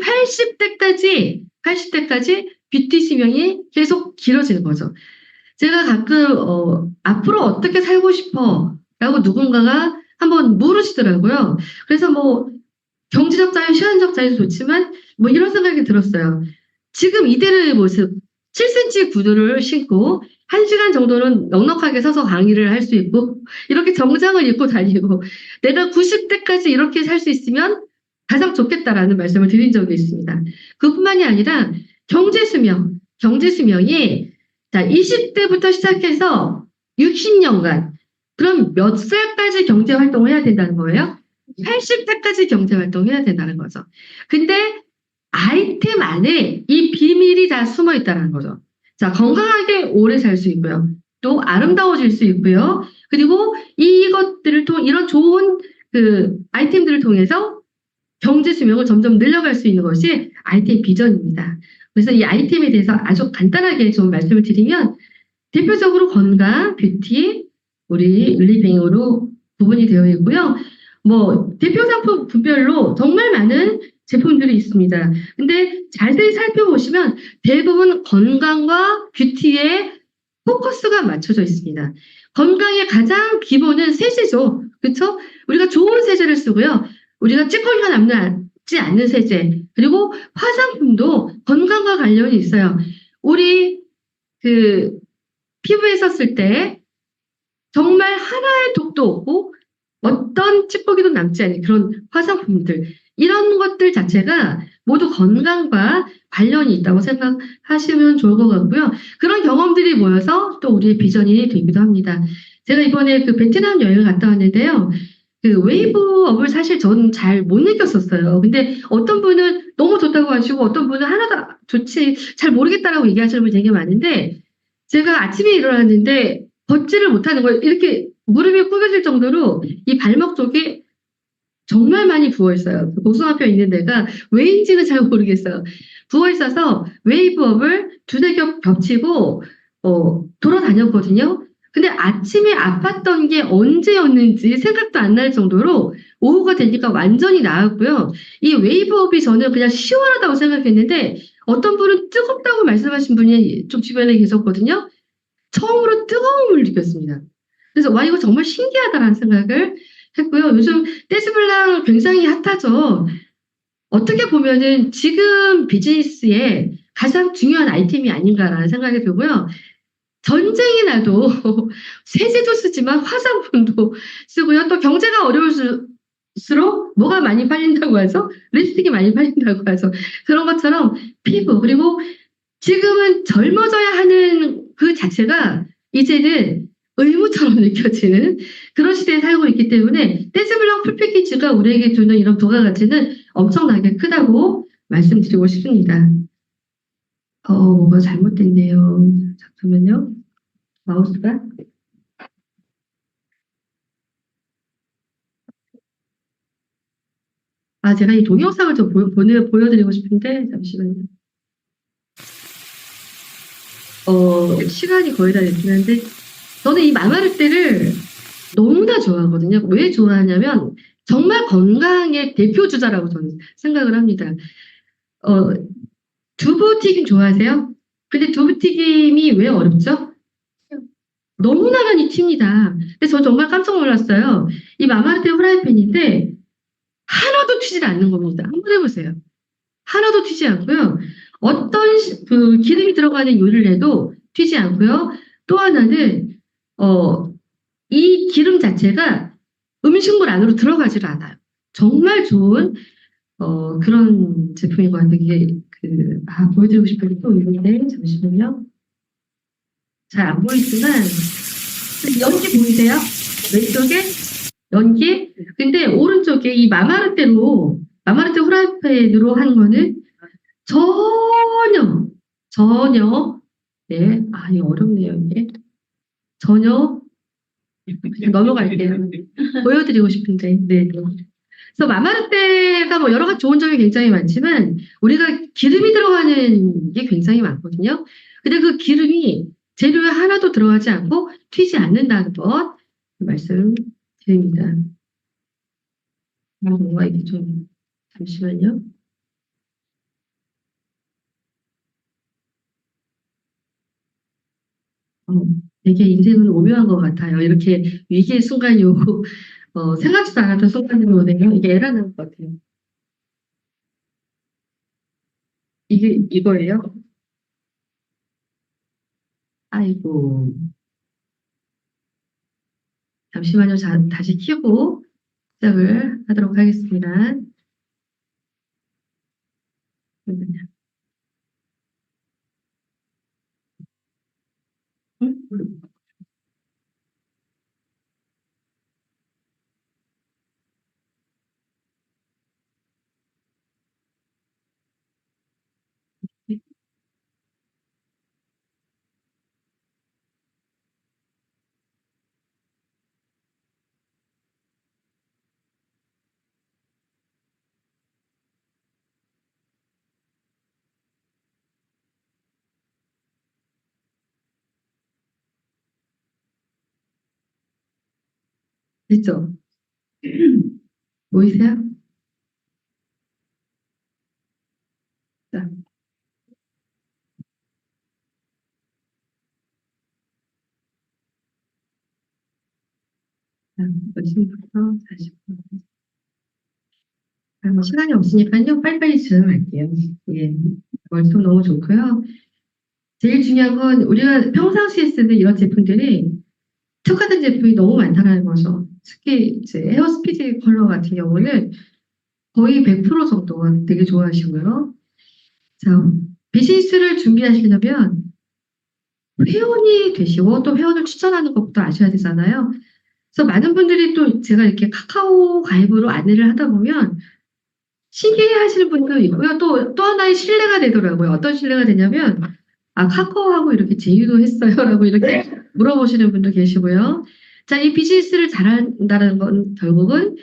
80대까지 뷰티 수명이 계속 길어지는 거죠. 제가 가끔, 앞으로 어떻게 살고 싶어? 라고 누군가가 한번 물으시더라고요. 그래서 뭐, 경제적 자유, 시간적 자유도 좋지만, 뭐 이런 생각이 들었어요. 지금 이대로의 모습, 7cm 구두를 신고 1시간 정도는 넉넉하게 서서 강의를 할 수 있고 이렇게 정장을 입고 다니고 내가 90대까지 이렇게 살 수 있으면 가장 좋겠다라는 말씀을 드린 적이 있습니다. 그뿐만이 아니라 경제수명이 자, 20대부터 시작해서 60년간 그럼 몇 살까지 경제활동을 해야 된다는 거예요? 80대까지 경제활동을 해야 된다는 거죠. 근데 아이템 안에 이 비밀이 다 숨어 있다는 거죠. 자, 건강하게 오래 살 수 있고요. 또 아름다워질 수 있고요. 그리고 이것들을 통해 이런 좋은 그 아이템들을 통해서 경제 수명을 점점 늘려갈 수 있는 것이 아이템 비전입니다. 그래서 이 아이템에 대해서 아주 간단하게 좀 말씀을 드리면 대표적으로 건강, 뷰티, 우리 릴리뱅으로 구분이 되어 있고요. 뭐 대표 상품 분별로 정말 많은 제품들이 있습니다. 근데 자세히 살펴보시면 대부분 건강과 뷰티에 포커스가 맞춰져 있습니다. 건강의 가장 기본은 세제죠. 그렇죠? 우리가 좋은 세제를 쓰고요. 우리가 찌꺼기가 남지 않는 세제. 그리고 화장품도 건강과 관련이 있어요. 우리 그 피부에 썼을 때 정말 하나의 독도 없고 어떤 찌꺼기도 남지 않는 그런 화장품들. 이런 것들 자체가 모두 건강과 관련이 있다고 생각하시면 좋을 것 같고요. 그런 경험들이 모여서 또 우리의 비전이 되기도 합니다. 제가 이번에 그 베트남 여행을 갔다 왔는데요. 그 웨이브업을 사실 저는 잘 못 느꼈었어요. 근데 어떤 분은 너무 좋다고 하시고 어떤 분은 하나도 좋지 잘 모르겠다라고 얘기하시는 분이 되게 많은데 제가 아침에 일어났는데 걷지를 못하는 거예요. 이렇게 무릎이 구겨질 정도로 이 발목 쪽에 정말 많이 부어 있어요. 그 복숭아뼈 있는 데가 왜인지는 잘 모르겠어요. 부어 있어서 웨이브업을 두세 겹 겹치고 돌아다녔거든요. 근데 아침에 아팠던 게 언제였는지 생각도 안 날 정도로 오후가 되니까 완전히 나았고요. 이 웨이브업이 저는 그냥 시원하다고 생각했는데 어떤 분은 뜨겁다고 말씀하신 분이 좀 주변에 계셨거든요. 처음으로 뜨거움을 느꼈습니다. 그래서 와 이거 정말 신기하다라는 생각을 했고요. 요즘 떼스블랑 굉장히 핫하죠. 어떻게 보면은 지금 비즈니스에 가장 중요한 아이템이 아닌가라는 생각이 들고요. 전쟁이 나도 세제도 쓰지만 화장품도 쓰고요. 또 경제가 어려울수록 뭐가 많이 팔린다고 해서 립스틱이 많이 팔린다고 해서 그런 것처럼 피부 그리고 지금은 젊어져야 하는 그 자체가 이제는 의무처럼 느껴지는 그런 시대에 살고 있기 때문에 떼스블랑 풀패키지가 우리에게 주는 이런 부가가치는 엄청나게 크다고 말씀드리고 싶습니다. 뭐가 잘못됐네요. 잠깐만요. 마우스가. 제가 이 동영상을 좀 보여드리고 싶은데, 잠시만요. 시간이 거의 다 됐긴 한데, 저는 이 마마르떼를 너무나 좋아하거든요. 왜 좋아하냐면, 정말 건강의 대표 주자라고 저는 생각을 합니다. 어, 두부튀김 좋아하세요? 근데 두부튀김이 왜 어렵죠? 너무나 많이 튑니다. 그래서 저 정말 깜짝 놀랐어요. 이 마마르테 후라이팬인데 하나도 튀질 않는 겁니다. 한번 해보세요. 하나도 튀지 않고요. 어떤 그 기름이 들어가는 요리를 해도 튀지 않고요. 또 하나는 이 기름 자체가 음식물 안으로 들어가질 않아요. 정말 좋은 그런 제품인 것 같아요. 이게 보여드리고 싶은 게 또 있는데 잠시만요. 잘 안 보이지만 연기 보이세요? 왼쪽에 연기? 근데 오른쪽에 이 마마르테 후라이팬으로 한 거는 전혀, 전혀, 네, 이거 어렵네요, 이게. 전혀, 그냥 넘어갈게요. 보여드리고 싶은데, 네. 네. 그래서 마마르테가 뭐 여러 가지 좋은 점이 굉장히 많지만, 우리가 기름이 들어가는 게 굉장히 많거든요. 근데 그 기름이 재료에 하나도 들어가지 않고 튀지 않는다는 것 말씀드립니다. 뭔가 이게 좀, 잠시만요. 어, 되게 인생은 오묘한 것 같아요. 이렇게 위기의 순간이 오고, 생각지도 않았던 순간이 오네요. 이게 에라는 것 같아요. 이거예요? 아이고. 잠시만요. 다시 켜고 시작을 하도록 하겠습니다. 됐죠? 보이세요? 자, 지금부터 다시. 뭐 시간이 없으니까요. 빨리빨리 진행할게요. 예. 월성 너무 좋고요. 제일 중요한 건 우리가 평상시에 쓰는 이런 제품들이 특화된 제품이 너무 많다는 거죠. 특히 이제 헤어 스피드 컬러 같은 경우는 거의 100% 정도가 되게 좋아하시고요. 자, 비즈니스를 준비하시려면 회원이 되시고 또 회원을 추천하는 것부터 아셔야 되잖아요. 그래서 많은 분들이 또 제가 이렇게 카카오 가입으로 안내를 하다 보면 신기해 하시는 분도 있고요. 또 하나의 신뢰가 되더라고요. 어떤 신뢰가 되냐면, 아, 카카오하고 이렇게 제휴도 했어요. 라고 이렇게 물어보시는 분도 계시고요. 자, 이 비즈니스를 잘한다는 건 결국은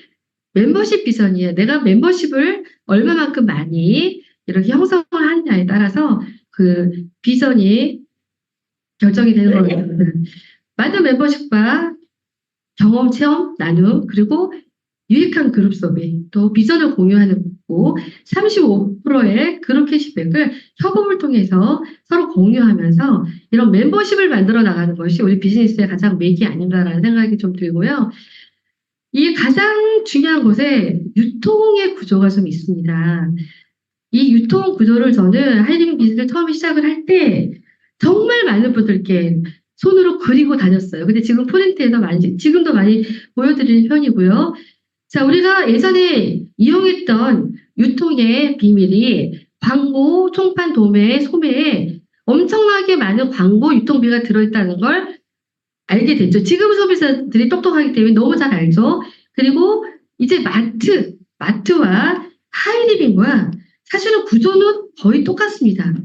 멤버십 비전이에요. 내가 멤버십을 얼마만큼 많이 이렇게 형성을 하느냐에 따라서 그 비전이 결정이 되는 거거든요. 많은 멤버십과 경험, 체험, 나눔, 그리고 유익한 그룹 소비, 또 비전을 공유하는 거, 35%의 그룹 캐시백을 협업을 통해서 서로 공유하면서 이런 멤버십을 만들어 나가는 것이 우리 비즈니스의 가장 맥이 아닌가라는 생각이 좀 들고요. 이 가장 중요한 곳에 유통의 구조가 좀 있습니다. 이 유통 구조를 저는 하이링 비즈를 처음에 시작을 할 때 정말 많은 분들께 손으로 그리고 다녔어요. 근데 지금 프린트에서 많이, 지금도 많이 보여드리는 편이고요. 자, 우리가 예전에 이용했던 유통의 비밀이 광고, 총판, 도매, 소매에 엄청나게 많은 광고 유통비가 들어있다는 걸 알게 됐죠. 지금 소비자들이 똑똑하기 때문에 너무 잘 알죠. 그리고 이제 마트와 하이리빙과 사실은 구조는 거의 똑같습니다.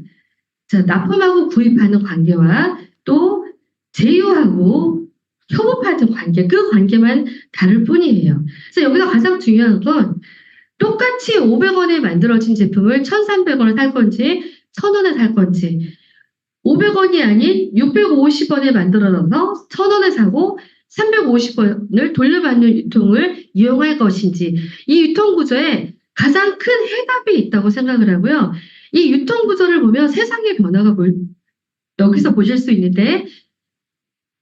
자, 납품하고 구입하는 관계와 또 제휴하고 협업하는 관계, 그 관계만 다를 뿐이에요. 그래서 여기서 가장 중요한 건 똑같이 500원에 만들어진 제품을 1,300원에 살 건지 1,000원에 살 건지 500원이 아닌 650원에 만들어서 1,000원에 사고 350원을 돌려받는 유통을 이용할 것인지 이 유통 구조에 가장 큰 해답이 있다고 생각을 하고요. 이 유통 구조를 보면 세상의 변화가 여기서 보실 수 있는데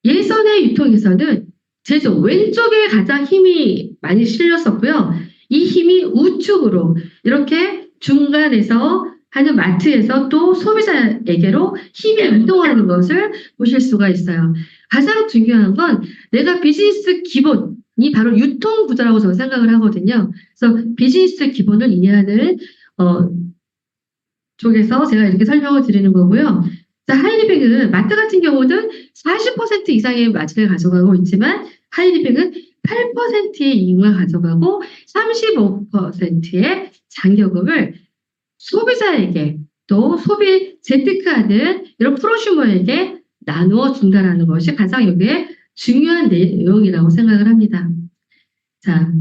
예전의 유통에서는 제조 왼쪽에 가장 힘이 많이 실렸었고요. 이 힘이 우측으로 이렇게 중간에서 하는 마트에서 또 소비자에게로 힘이 이동하는 것을 보실 수가 있어요. 가장 중요한 건 내가 비즈니스 기본이 바로 유통 구조라고 저는 생각을 하거든요. 그래서 비즈니스 기본을 이해하는 쪽에서 제가 이렇게 설명을 드리는 거고요. 자, 하이리백은 마트 같은 경우는 40% 이상의 마진을 가져가고 있지만 하이리백은 8%의 이익만 가져가고 35%의 잔여금을 소비자에게 또 소비 재테크하는 이런 프로슈머에게 나누어 준다라는 것이 가장 여기에 중요한 내용이라고 생각을 합니다. 자,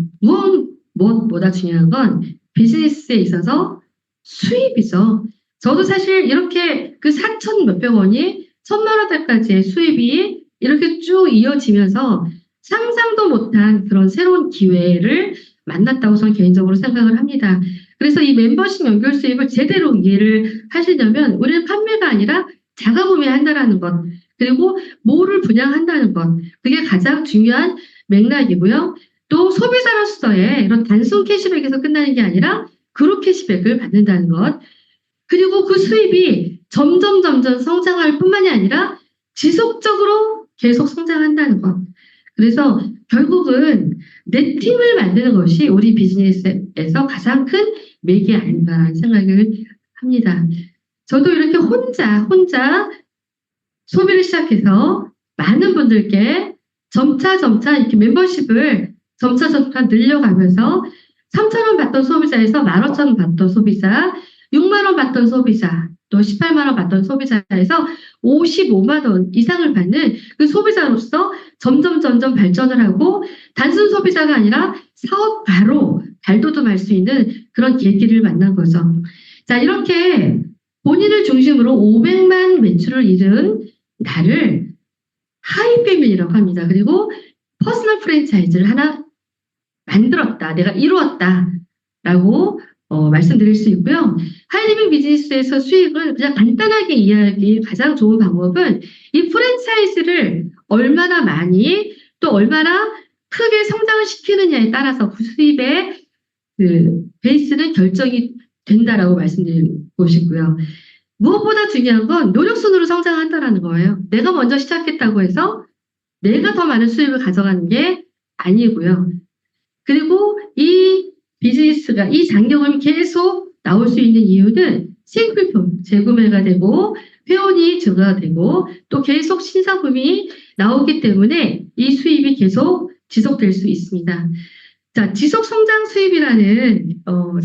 무엇보다 중요한 건 비즈니스에 있어서 수입이죠. 저도 사실 이렇게 그 4천 몇백 원이 1,000만 원대까지의 수입이 이렇게 쭉 이어지면서 상상도 못한 그런 새로운 기회를 만났다고 저는 개인적으로 생각을 합니다. 그래서 이 멤버십 연결 수입을 제대로 이해를 하시려면 우리는 판매가 아니라 자가구매한다라는 것, 그리고 뭐를 분양한다는 것, 그게 가장 중요한 맥락이고요. 또 소비자로서의 이런 단순 캐시백에서 끝나는 게 아니라 그룹 캐시백을 받는다는 것, 그리고 그 수입이 점점 성장할 뿐만이 아니라 지속적으로 계속 성장한다는 것. 그래서 결국은 내 팀을 만드는 것이 우리 비즈니스에서 가장 큰 맥이 아닌가라는 생각을 합니다. 저도 이렇게 혼자 소비를 시작해서 많은 분들께 점차 이렇게 멤버십을 점차 늘려가면서 3,000원 받던 소비자에서 15,000원 받던 소비자, 6만 원 받던 소비자, 또 18만 원 받던 소비자에서 55만 원 이상을 받는 그 소비자로서 점점 발전을 하고 단순 소비자가 아니라 사업가로 발돋움할 수 있는 그런 계기를 만난 거죠. 자, 이렇게 본인을 중심으로 500만 매출을 이룬 나를 하이패밀리라고 합니다. 그리고 퍼스널 프랜차이즈를 하나 만들었다, 내가 이루었다라고 말씀드릴 수 있고요. 하이리빙 비즈니스에서 수익을 그냥 간단하게 이해하기 가장 좋은 방법은 이 프랜차이즈를 얼마나 많이 또 얼마나 크게 성장을 시키느냐에 따라서 그 수입의 그 베이스는 결정이 된다라고 말씀드리고 싶고요. 무엇보다 중요한 건 노력순으로 성장한다라는 거예요. 내가 먼저 시작했다고 해서 내가 더 많은 수입을 가져가는 게 아니고요. 그리고 이 비즈니스가 이 장려금이 계속 나올 수 있는 이유는 신규품 재구매가 되고 회원이 증가가 되고 또 계속 신상품이 나오기 때문에 이 수입이 계속 지속될 수 있습니다. 자, 지속 성장 수입이라는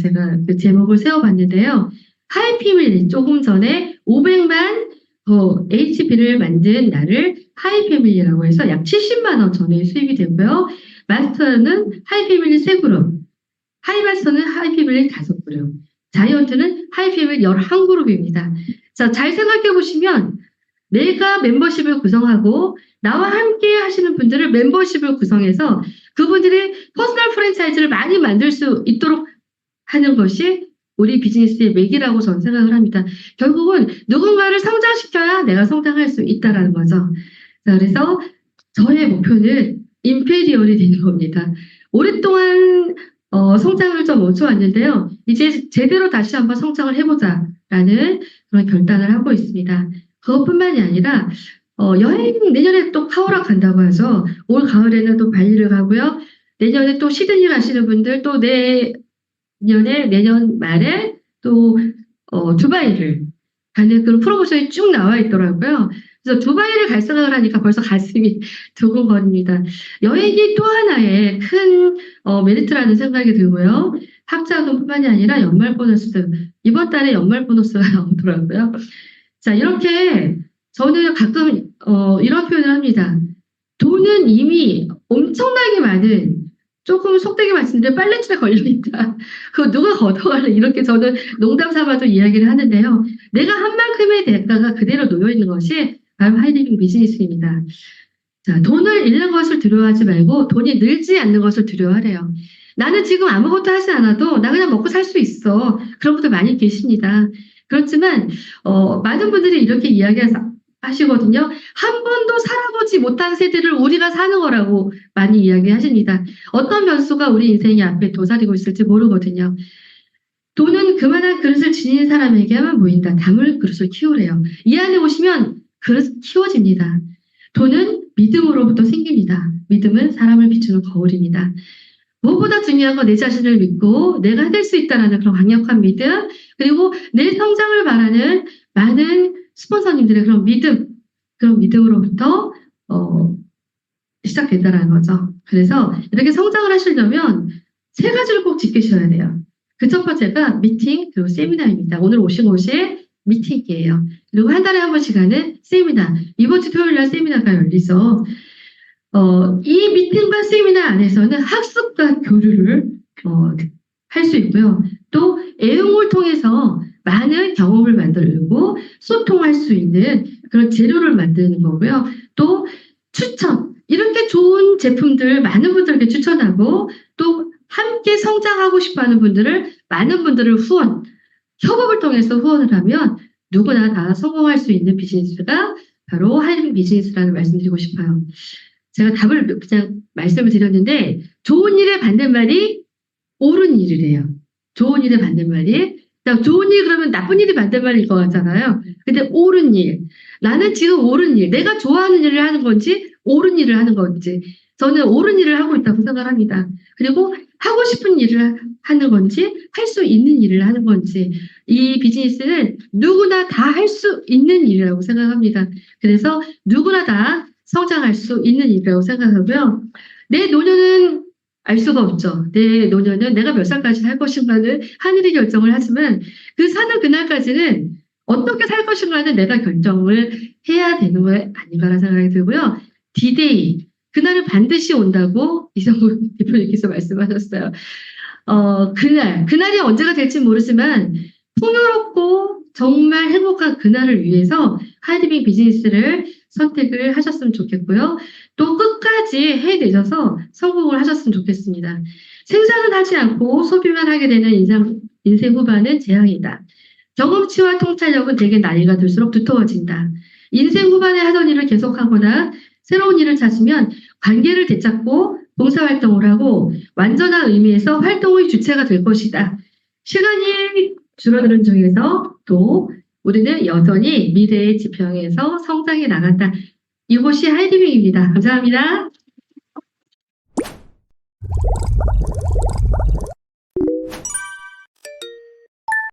제가 그 제목을 세워봤는데요. 하이패밀리 조금 전에 500만 HP를 만든 날을 하이패밀리라고 해서 약 70만 원 전에 수입이 되고요. 마스터는 하이패밀리 3그룹, 하이마스터는 하이패밀리 5그룹, 자이언트는 하이패밀리 11그룹입니다. 자, 잘 생각해 보시면 내가 멤버십을 구성하고 나와 함께 하시는 분들을 멤버십을 구성해서 그분들이 퍼스널 프랜차이즈를 많이 만들 수 있도록 하는 것이 우리 비즈니스의 맥이라고 저는 생각을 합니다. 결국은 누군가를 성장시켜야 내가 성장할 수 있다라는 거죠. 자, 그래서 저의 목표는 임페리얼이 되는 겁니다. 오랫동안 성장을 좀 멈춰왔는데요. 이제 제대로 다시 한번 성장을 해보자라는 그런 결단을 하고 있습니다. 그것뿐만이 아니라 여행 내년에 또 카오락 간다고 하죠. 올 가을에는 또 발리를 가고요. 내년에 또 시드니 가시는 분들 또 내년 말에 또 두바이를 가는 그런 프로모션이 쭉 나와 있더라고요. 그래서 두바이를 갈 생각을 하니까 벌써 가슴이 두근거립니다. 여행이 또 하나의 큰 메리트라는 생각이 들고요. 학자금뿐만이 아니라 연말 보너스, 이번 달에 연말 보너스가 나오더라고요. 자, 이렇게 저는 가끔 이런 표현을 합니다. 돈은 이미 엄청나게 많은, 조금 속되게 말씀드리면 빨래줄에 걸려있다. 그거 누가 걷어갈래? 이렇게 저는 농담 삼아도 이야기를 하는데요. 내가 한 만큼의 대가가 그대로 놓여있는 것이 바로 하이리빙 비즈니스입니다. 자, 돈을 잃는 것을 두려워하지 말고 돈이 늘지 않는 것을 두려워하래요. 나는 지금 아무것도 하지 않아도 나 그냥 먹고 살 수 있어. 그런 분들 많이 계십니다. 그렇지만 많은 분들이 이렇게 이야기하시거든요. 한 번도 살아보지 못한 세대를 우리가 사는 거라고 많이 이야기하십니다. 어떤 변수가 우리 인생의 앞에 도사리고 있을지 모르거든요. 돈은 그만한 그릇을 지닌 사람에게만 보인다. 담을 그릇을 키우래요. 이 안에 오시면 그릇 키워집니다. 돈은 믿음으로부터 생깁니다. 믿음은 사람을 비추는 거울입니다. 무엇보다 중요한 건 내 자신을 믿고 내가 해낼 수 있다는 그런 강력한 믿음, 그리고 내 성장을 바라는 많은 스폰서님들의 그런 믿음으로부터 시작된다는 거죠. 그래서 이렇게 성장을 하시려면 3가지를 꼭 지키셔야 돼요. 그 첫 번째가 미팅, 그리고 세미나입니다. 오늘 오신 곳이 미팅이에요. 그리고 한 달에 한 번씩 하는 세미나. 이번 주 토요일 날 세미나가 열리죠. 이 미팅과 세미나 안에서는 학습과 교류를 할 수 있고요. 또 애용을 통해서 많은 경험을 만들고 소통할 수 있는 그런 재료를 만드는 거고요. 또 추천, 이렇게 좋은 제품들 많은 분들에게 추천하고 또 함께 성장하고 싶어하는 분들을 많은 분들을 협업을 통해서 후원을 하면 누구나 다 성공할 수 있는 비즈니스가 바로 하이링 비즈니스라는 말씀드리고 싶어요. 제가 답을 그냥 말씀을 드렸는데 좋은 일의 반대말이 옳은 일이래요. 좋은 일의 반대말이. 좋은 일 그러면 나쁜 일이 반대말일 것 같잖아요. 근데 옳은 일. 나는 지금 옳은 일. 내가 좋아하는 일을 하는 건지 옳은 일을 하는 건지. 저는 옳은 일을 하고 있다고 생각합니다. 그리고 하고 싶은 일을 하는 건지 할 수 있는 일을 하는 건지. 이 비즈니스는 누구나 다 할 수 있는 일이라고 생각합니다. 그래서 누구나 다 성장할 수 있는 일이라고 생각하고요. 내 노년은 알 수가 없죠. 내 노년은 내가 몇 살까지 살 것인가는 하늘이 결정을 하지만 그 사는 그날까지는 어떻게 살 것인가는 내가 결정을 해야 되는 거 아닌가라는 생각이 들고요. D-Day, 그날은 반드시 온다고 이성훈 대표님께서 말씀하셨어요. 그날이 언제가 될지 모르지만 풍요롭고 정말 행복한 그날을 위해서 하이디빙 비즈니스를 선택을 하셨으면 좋겠고요. 또 끝까지 해내셔서 성공을 하셨으면 좋겠습니다. 생산은 하지 않고 소비만 하게 되는 인생 후반은 재앙이다. 경험치와 통찰력은 대개 나이가 들수록 두터워진다. 인생 후반에 하던 일을 계속하거나 새로운 일을 찾으면 관계를 되찾고 봉사활동을 하고 완전한 의미에서 활동의 주체가 될 것이다. 시간이 줄어드는 중에서 또 우리는 여전히 미래의 지평에서 성장해 나간다. 이곳이 하이디빙입니다. 감사합니다.